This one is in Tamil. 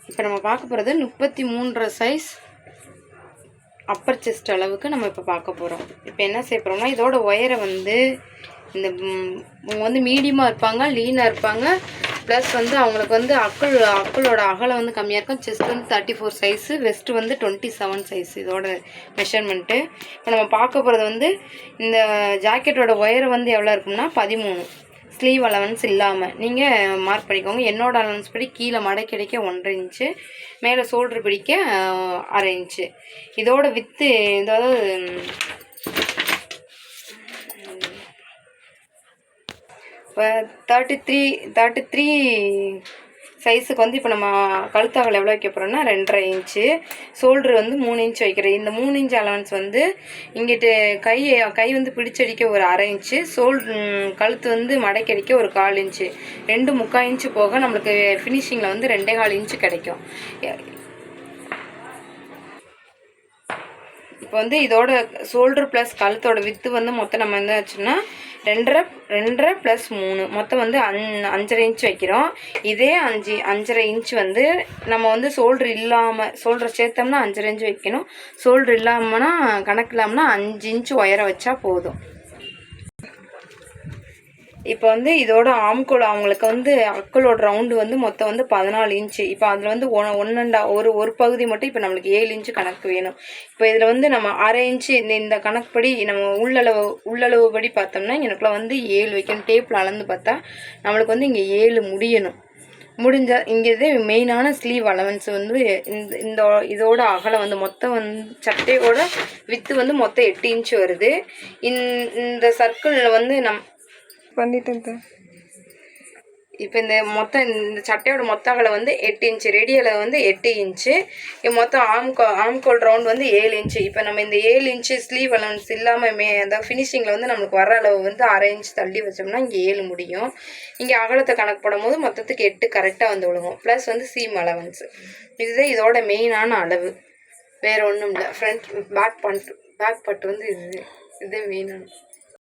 இப்போ நம்ம பார்க்க போகிறது 33 சைஸ் அப்பர் செஸ்ட் அளவுக்கு நம்ம இப்போ பார்க்க போகிறோம். இப்போ என்ன செய்ய போகிறோம்னா, இதோட ஒயரை வந்து இந்த அவங்க வந்து மீடியமாக இருப்பாங்க, லீனாக இருப்பாங்க, ப்ளஸ் வந்து அவங்களுக்கு வந்து அக்களோட அகலம் வந்து கம்மியாக இருக்கும். செஸ்ட் வந்து 34 சைஸு, வெஸ்ட்டு வந்து 27 சைஸ் இதோட மெஷர்மெண்ட்டு. இப்போ நம்ம பார்க்க போகிறது வந்து இந்த ஜாக்கெட்டோட ஒயரை வந்து எவ்வளோ இருக்கும்னா 13. ஸ்லீவ் அலவன்ஸ் இல்லாமல் நீங்கள் மார்க் பண்ணிக்கோங்க. என்னோட அலவன்ஸ் படி கீழே மடக்கி அடிக்க 1.5 இன்ச்சு, மேலே ஷோல்ட்ரு பிடிக்க 1/2 இன்ச்சு. இதோட வித்து அதாவது இப்போ 33 சைஸுக்கு வந்து இப்போ நம்ம கழுத்தகல் எவ்வளோ வைக்க போகிறோம்னா 2.5 இன்ச்சு, ஷோல்ட்ரு வந்து 3 இன்ச் வைக்கிறேன். இந்த 3 இன்ச் அலவன்ஸ் வந்து இங்கிட்டு கை வந்து பிடிச்சடிக்க ஒரு 1/2 இன்ச்சு, கழுத்து வந்து மடக்கி அடிக்க ஒரு 1/4 இன்ச்சு, 2.25 இன்ச்சு போக நம்மளுக்கு ஃபினிஷிங்கில் வந்து 2.25 இன்ச்சு கிடைக்கும். இப்போ வந்து இதோட ஷோல்ட்ரு ப்ளஸ் கழுத்தோட வித்து வந்து மொத்தம் நம்ம என்ன ஆச்சுன்னா 2.5 + 3 மொத்தம் வந்து 5.5 இன்ச் வைக்கிறோம். இதே 5.5 இன்ச் வந்து நம்ம வந்து ஷோல்ட்ரு சேர்த்தோம்னா 5.5 இன்ச் வைக்கணும். ஷோல்ட்ரு இல்லாமல்னா கணக்கு இல்லாமல்னா 5 இன்ச் உயர வச்சா போதும். இப்போ வந்து இதோட ஆம்கோல் அவங்களுக்கு வந்து அக்களோட ரவுண்டு வந்து மொத்தம் வந்து 14 இன்ச்சு. இப்போ அதில் வந்து ஒரு பகுதி மட்டும் இப்போ நம்மளுக்கு 7 இன்ச்சு கணக்கு வேணும். இப்போ இதில் வந்து நம்ம 1/2 இன்ச்சு இந்த கணக்குப்படி நம்ம உள்ளளவு படி பார்த்தோம்னா எனக்குள்ள வந்து 7 வைக்கணும். டேப்பில் அளந்து பார்த்தா நம்மளுக்கு வந்து இங்கே 7 முடியணும். முடிஞ்சால் இங்கே இது மெயினான ஸ்லீவ் அலவன்ஸ் வந்து இதோட அகலம் வந்து மொத்தம் வந்து சட்டையோட வித்து வந்து மொத்தம் 8 இன்ச்சு வருது. இந்த சர்க்கிளில் வந்து பண்ணிட்டேன். இப்போ இந்த சட்டையோட மொத்த அகலம் வந்து 8 இன்ச்சு, ரெடியில் வந்து 8 இன்ச்சு, மொத்தம் ஆம்கோல் ரவுண்ட் வந்து 7 இன்ச்சு. இப்போ நம்ம இந்த 7 இன்ச்சு ஸ்லீவ் அலவன்ஸ் இல்லாமல் அந்த ஃபினிஷிங்கில் வந்து நம்மளுக்கு வர அளவு வந்து 1/2 இன்ச் தள்ளி வச்சோம்னா இங்கே 7 முடியும். இங்கே அகலத்தை கணக்கு போடும்போது மொத்தத்துக்கு 8 கரெக்டாக வந்து விழுகும். ப்ளஸ் வந்து சீம் அலவன்ஸ். இதுதான் இதோட மெயினான அளவு, வேறு ஒன்றும் இல்லை. பேக் பட்டு வந்து இது மெயினான